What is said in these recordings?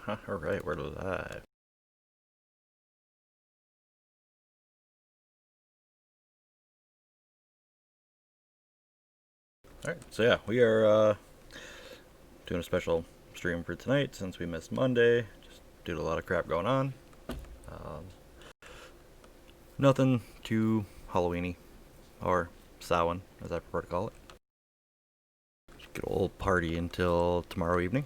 Alright, we're live. Alright, so yeah, we are doing a special stream for tonight since we missed Monday, just due to a lot of crap going on. Um, Nothing too Halloweeny, or Samhain, as I prefer to call it. Good old party until tomorrow evening.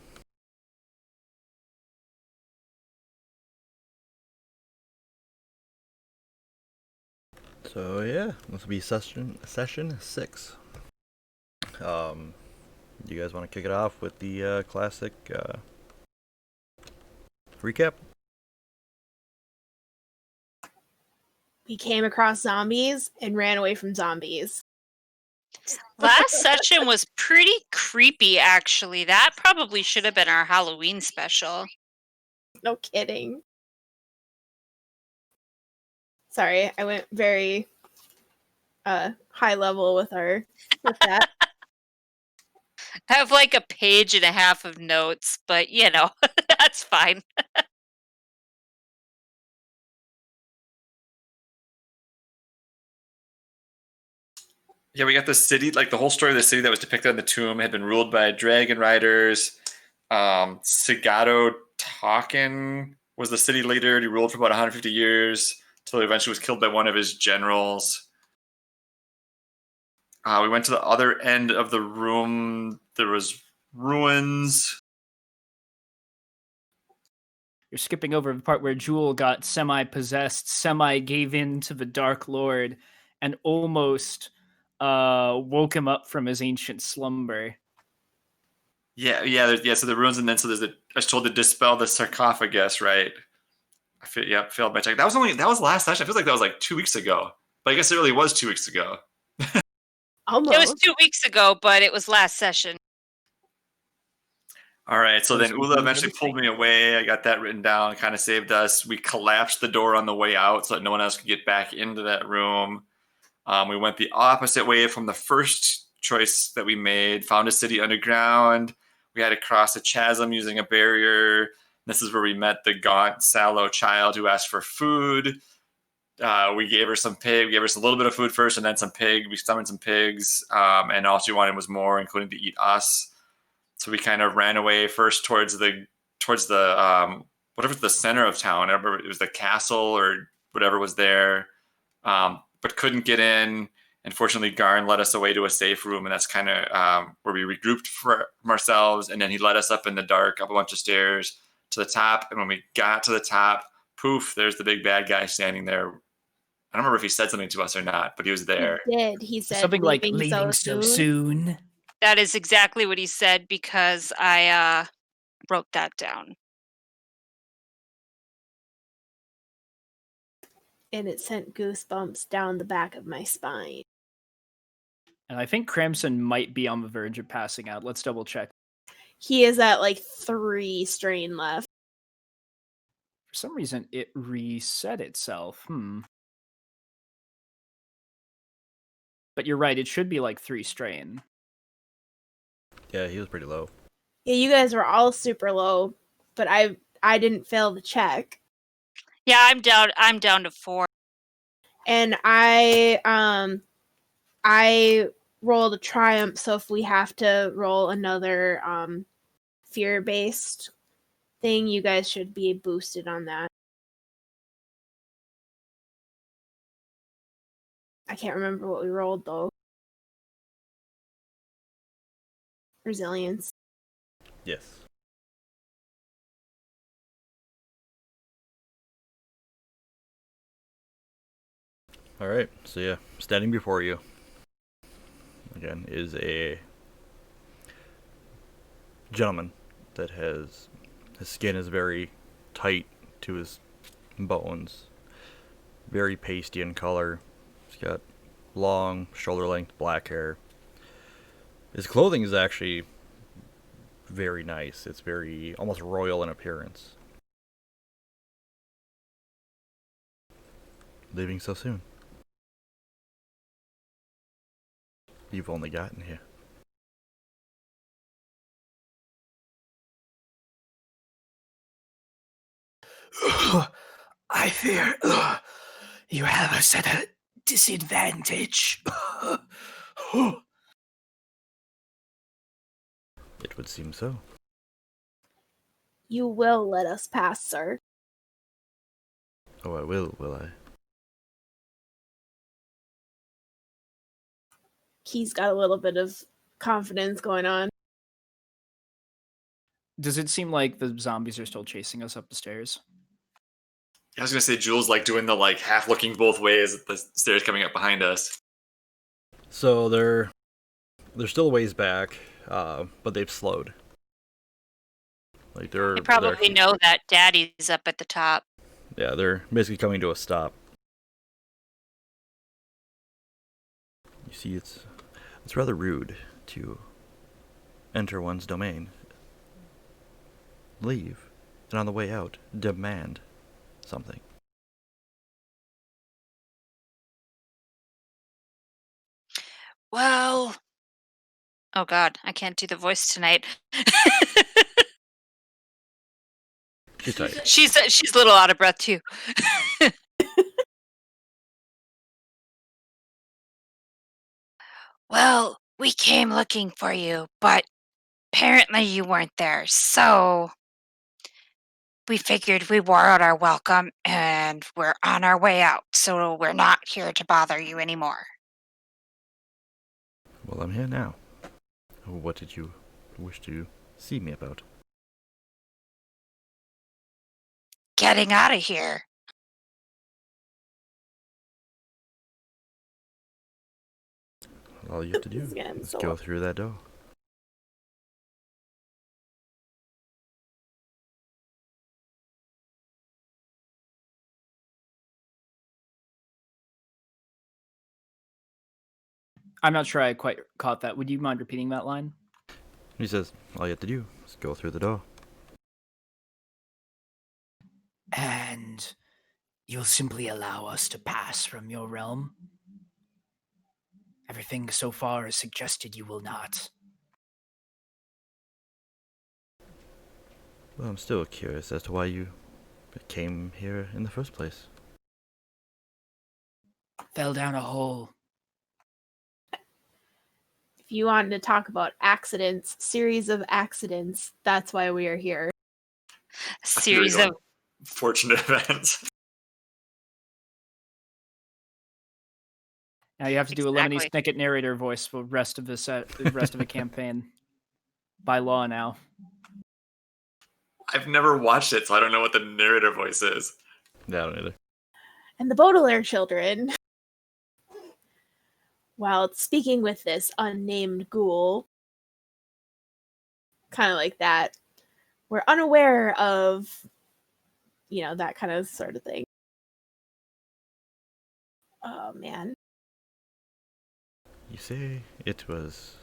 So yeah, this will be session 6. You guys want to kick it off with the classic recap? We came across zombies and ran away from zombies. Last session was pretty creepy, actually. That probably should have been our Halloween special. No kidding. Sorry, I went very high level with that. I have like a page and a half of notes, but that's fine. Yeah, we got the city, like the whole story of the city that was depicted on the tomb had been ruled by dragon riders. Sagato Taken was the city leader. He ruled for about 150 years until he eventually was killed by one of his generals. We went to the other end of the room. There was ruins. You're skipping over the part where Jewel got semi-possessed, semi-gave in to the Dark Lord, and almost woke him up from his ancient slumber. Yeah. So the ruins, and then I was told to dispel the sarcophagus, right? Failed my check. That was last session. I feel like that was like 2 weeks ago, but I guess it really was 2 weeks ago. Almost. It was 2 weeks ago, but it was last session. All right, so then Ula eventually pulled me away. I got that written down, kind of saved us. We collapsed the door on the way out so that no one else could get back into that room. We went the opposite way from the first choice that we made, found a city underground. We had to cross a chasm using a barrier. This is where we met the gaunt, sallow child who asked for food. We gave her some pig. We gave her a little bit of food first and then some pig. We summoned some pigs, and all she wanted was more, including to eat us. So we kind of ran away first towards the whatever the center of town. It was the castle or whatever was there, but couldn't get in. Unfortunately, Garn led us away to a safe room, and that's kind of where we regrouped from ourselves. And then he led us up in the dark, up a bunch of stairs to the top. And when we got to the top, poof, there's the big bad guy standing there. I don't remember if he said something to us or not, but he was there. He did. He said Something like leaving so soon. That is exactly what he said because I wrote that down. And it sent goosebumps down the back of my spine. And I think Crimson might be on the verge of passing out. Let's double check. He is at like 3 strain left. For some reason, it reset itself. But you're right, it should be like 3 strain. Yeah, he was pretty low. Yeah, you guys were all super low, but I didn't fail the check. Yeah, I'm down to 4. And I rolled a triumph, so if we have to roll another fear-based thing, you guys should be boosted on that. I can't remember what we rolled though. Resilience. Yes. Alright, so yeah, standing before you, again, is a gentleman that his skin is very tight to his bones, very pasty in color. He's got long, shoulder-length black hair. His clothing is actually very nice. It's very almost royal in appearance. Leaving so soon. You've only gotten here. I fear you have us at a disadvantage. It would seem so. You will let us pass, sir. Oh, I will I? Key's got a little bit of confidence going on. Does it seem like the zombies are still chasing us up the stairs? I was gonna say Jules like doing the like half looking both ways at the stairs coming up behind us. So they're still a ways back, but they've slowed. Like They probably know that Daddy's up at the top. Yeah, they're basically coming to a stop. You see, it's rather rude to enter one's domain, leave, and on the way out, demand something. Well, oh God, I can't do the voice tonight. She's tired. She's a little out of breath too. Well, we came looking for you, but apparently you weren't there, so we figured we wore out our welcome and we're on our way out, so we're not here to bother you anymore. Well, I'm here now. What did you wish to see me about? Getting out of here. All you have to do This is getting is so- go through that door. I'm not sure I quite caught that. Would you mind repeating that line? He says, all you have to do is go through the door. And you'll simply allow us to pass from your realm? Everything so far has suggested you will not. Well, I'm still curious as to why you came here in the first place. Fell down a hole. If you wanted to talk about accidents, series of accidents, that's why we are here. Series of fortunate events. Now you have to do a Lemony Exactly. Snicket narrator voice for the rest of the campaign. By law now. I've never watched it, so I don't know what the narrator voice is. Yeah, I don't either. And the Baudelaire children, while speaking with this unnamed ghoul, kind of like that, we're unaware of, that kind of sort of thing. Oh, man. You say it was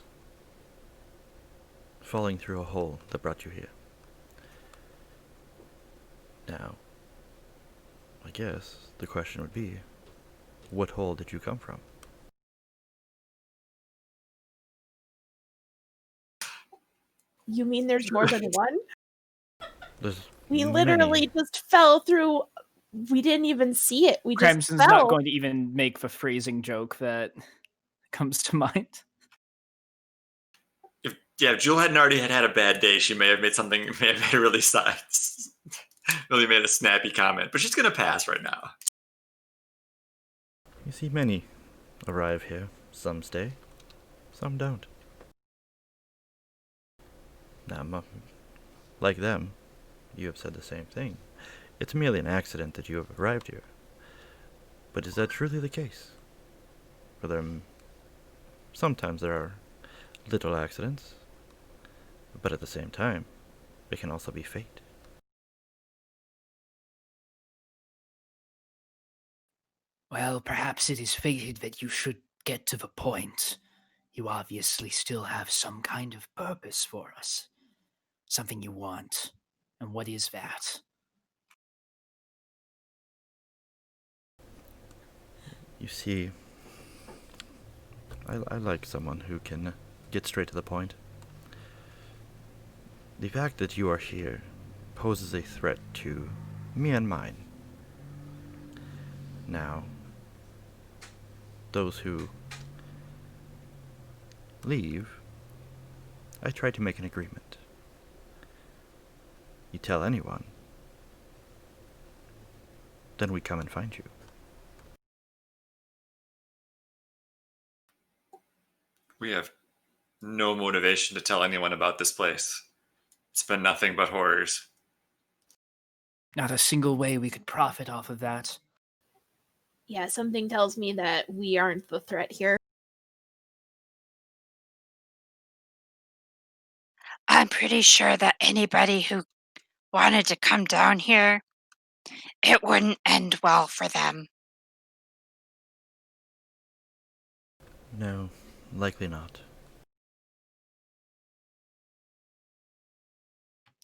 falling through a hole that brought you here. Now, I guess the question would be, what hole did you come from? You mean there's more than one? There's We many. literally just fell through. We didn't even see it. We just Crimson's fell. not going to even make the phrasing joke that comes to mind. If Jewel hadn't already had a bad day, she may have made a really really made a snappy comment, but she's gonna pass right now. You see many arrive here. Some stay, some don't. Now, like them, you have said the same thing. It's merely an accident that you have arrived here. But is that truly the case? For them, sometimes there are little accidents, but at the same time, it can also be fate. Well, perhaps it is fated that you should get to the point. You obviously still have some kind of purpose for us. Something you want. And what is that? You see, I like someone who can get straight to the point. The fact that you are here poses a threat to me and mine. Now, those who leave, I try to make an agreement. You tell anyone, then we come and find you. We have no motivation to tell anyone about this place. It's been nothing but horrors. Not a single way we could profit off of that. Yeah, something tells me that we aren't the threat here. I'm pretty sure that anybody who wanted to come down here, it wouldn't end well for them. No, likely not.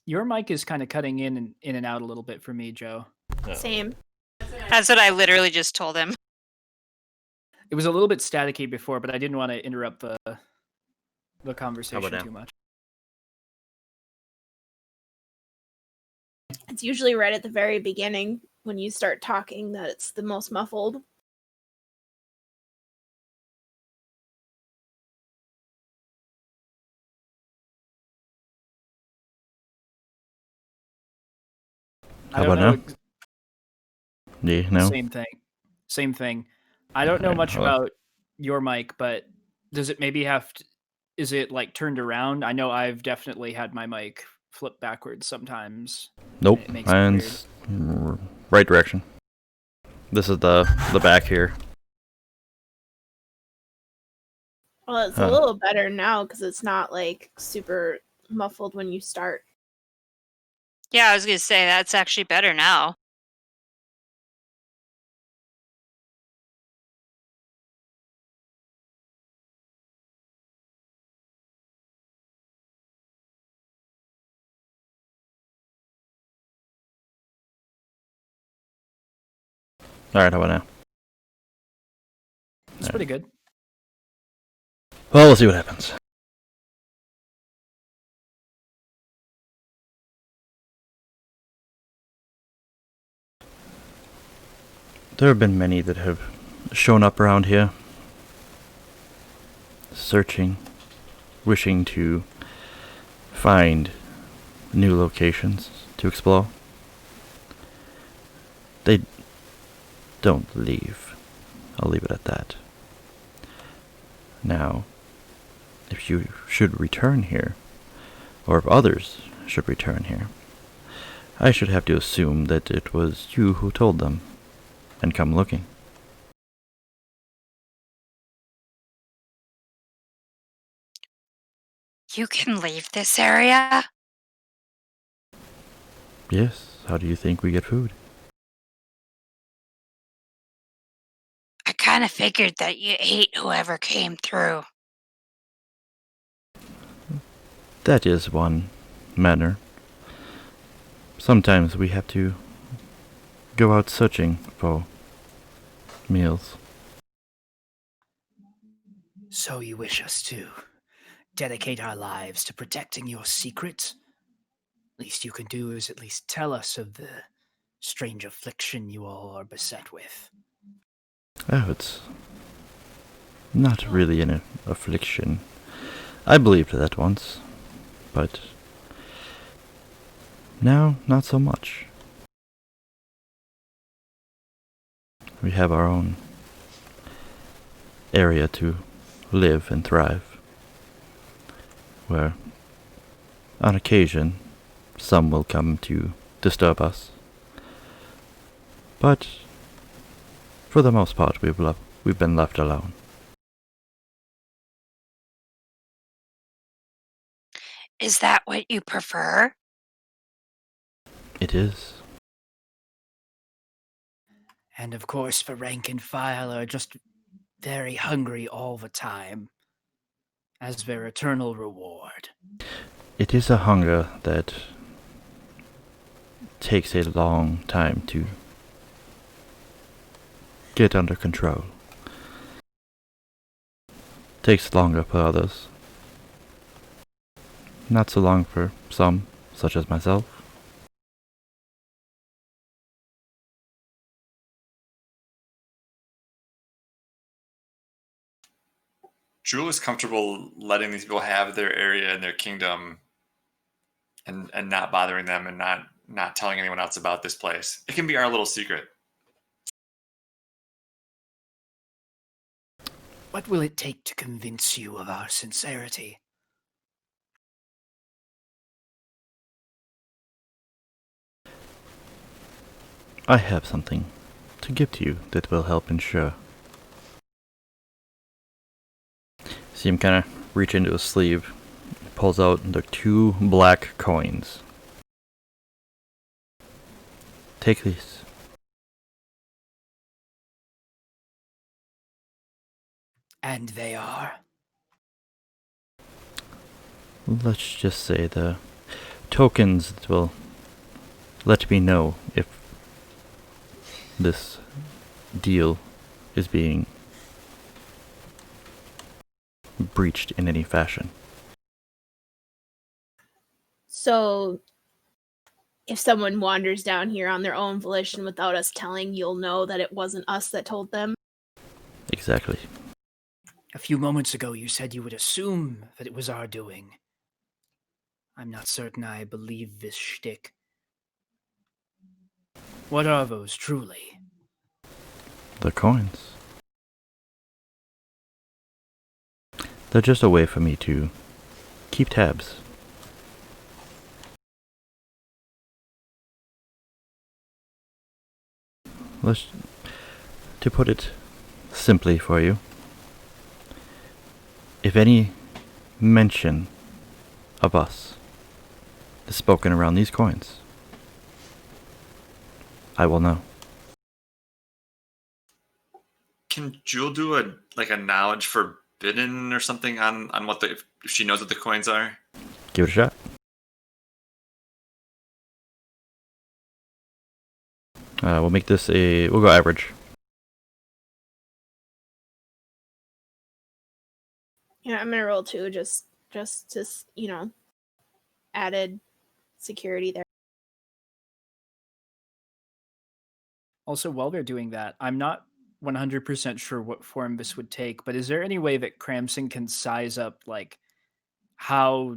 Your mic is kind of cutting in and out a little bit for me, Joe. Same. That's what I literally just told him. It was a little bit staticky before, but I didn't want to interrupt the conversation now? too much. It's usually right at the very beginning when you start talking that it's the most muffled. How about now? Yeah, no. Same thing. I don't know Okay, much hello. about your mic, but does it maybe have to, is it like turned around? I know I've definitely had my mic flip backwards sometimes. Nope, It makes it weird. mine's right direction. This is the back here. Well, it's Huh. a little better now because it's not like super muffled when you start. Yeah, I was going to say that's actually better now. Alright, how about now? It's pretty good. Well, we'll see what happens. There have been many that have shown up around here, searching, wishing to find new locations to explore. They don't leave. I'll leave it at that. Now, if you should return here, or if others should return here, I should have to assume that it was you who told them, and come looking. You can leave this area? Yes, how do you think we get food? I kind of figured that you ate whoever came through. That is one manner. Sometimes we have to go out searching for meals. So you wish us to dedicate our lives to protecting your secret? Least you can do is at least tell us of the strange affliction you all are beset with. Oh, it's not really an affliction. I believed that once, but now not so much. We have our own area to live and thrive, where on occasion some will come to disturb us, but for the most part we've been left alone. Is that what you prefer? It is. And of course, the rank and file are just very hungry all the time, as their eternal reward. It is a hunger that takes a long time to get under control. Takes longer for others. Not so long for some, such as myself. Jewel is comfortable letting these people have their area and their kingdom, and not bothering them, and not telling anyone else about this place. It can be our little secret. What will it take to convince you of our sincerity? I have something to give to you that will help ensure. See him kind of reach into his sleeve, pulls out the 2 black coins. Take these. And they are? Let's just say the tokens that will let me know if this deal is being breached in any fashion. So, if someone wanders down here on their own volition without us telling, you'll know that it wasn't us that told them? Exactly. A few moments ago you said you would assume that it was our doing. I'm not certain I believe this shtick. What are those, truly? The coins. They're just a way for me to keep tabs. To put it simply for you, if any mention of us is spoken around these coins, I will know. Can Jewel do a knowledge forbidden or something on what if she knows what the coins are? Give it a shot. We'll make this we'll go average. Yeah, I'm gonna roll 2 just to, added security there. Also, while they're doing that, I'm not 100% sure what form this would take, but is there any way that Cramson can size up, like, how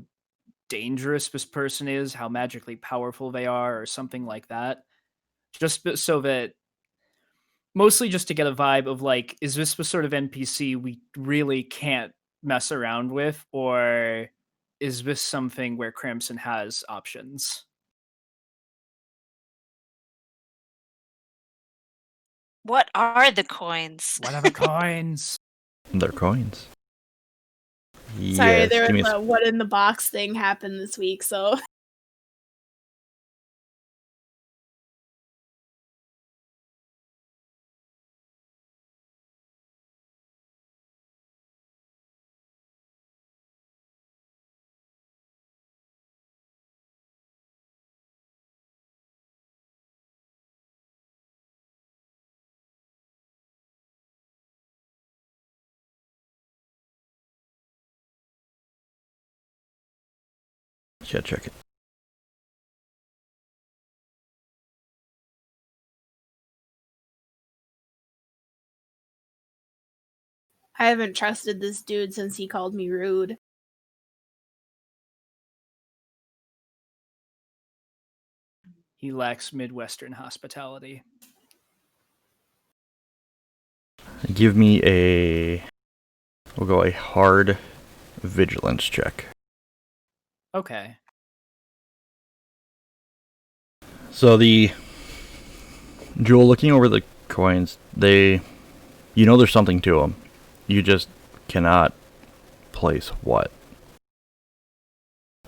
dangerous this person is, how magically powerful they are, or something like that? Just so that, mostly just to get a vibe of, like, is this the sort of NPC we really can't mess around with, or is this something where Cramson has options? What are the coins? What are the coins? They're coins. Sorry, Yes, there give me was a what in the box thing happened this week, so yeah, check it. I haven't trusted this dude since he called me rude. He lacks Midwestern hospitality. Give me we'll go a hard vigilance check. Okay. So the Jewel, looking over the coins, there's something to them. You just cannot place what.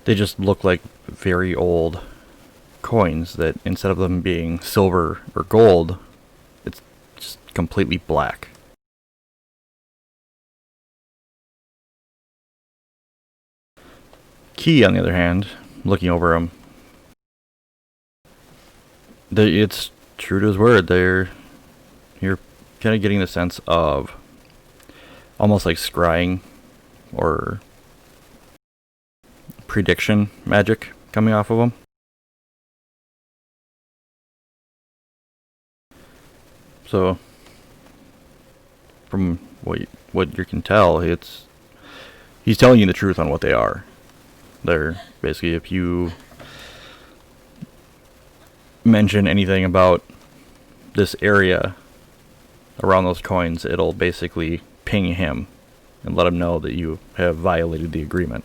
They just look like very old coins that instead of them being silver or gold, it's just completely black. Key, on the other hand, looking over them, it's true to his word. You're kind of getting the sense of almost like scrying or prediction magic coming off of them. So, from what you can tell, it's He's telling you the truth on what they are. They're basically, if you mention anything about this area around those coins, it'll basically ping him and let him know that you have violated the agreement.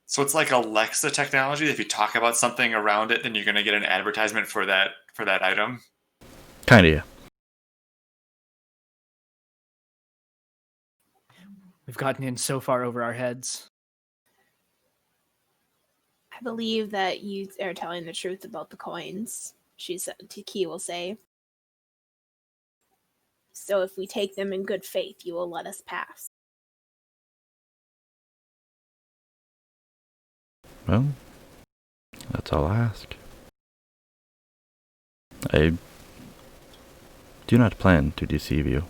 So it's like Alexa technology. If you talk about something around it, then you're going to get an advertisement for that item. Kind of, yeah. We've gotten in so far over our heads. I believe that you are telling the truth about the coins, she said. Key will say. So if we take them in good faith, you will let us pass. Well, that's all I ask. I do not plan to deceive you.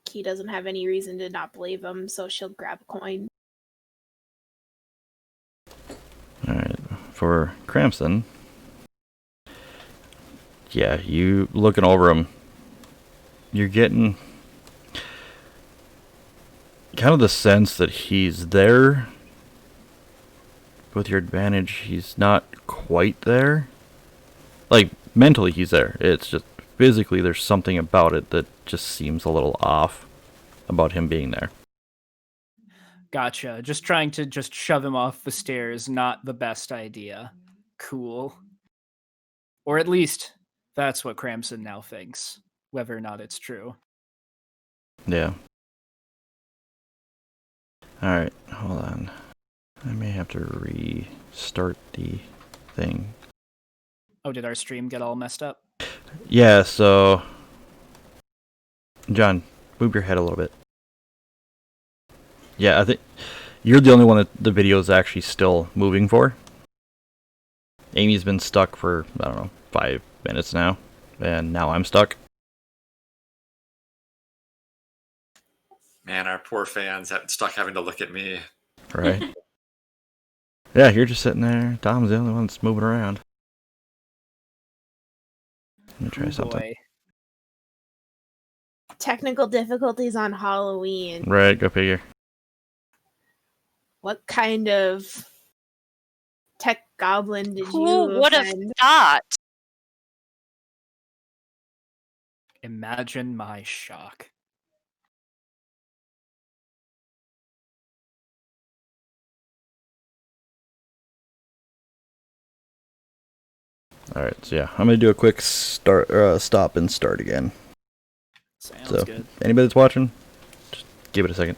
Key doesn't have any reason to not believe him, so she'll grab a coin. Alright, for Cramson, yeah, you looking over him, you're getting kind of the sense that he's there. With your advantage, he's not quite there. Like, mentally he's there. It's just physically there's something about it that just seems a little off about him being there. Gotcha. Just trying to just shove him off the stairs, not the best idea. Cool. Or at least, that's what Cramson now thinks, whether or not it's true. Yeah. Alright, hold on. I may have to restart the thing. Oh, did our stream get all messed up? Yeah, so... John, move your head a little bit. Yeah, I think you're the only one that the video is actually still moving for. Amy's been stuck for, I don't know, 5 minutes now. And now I'm stuck. Man, our poor fans have stuck having to look at me. Right? Yeah, you're just sitting there. Tom's the only one that's moving around. Let me try something. Boy. Technical difficulties on Halloween. Right, go figure. What kind of tech goblin did Who you would have offend? thought? Imagine my shock. Alright, so yeah, I'm going to do a quick stop and start again. Sounds So, good. anybody that's watching, just give it a second.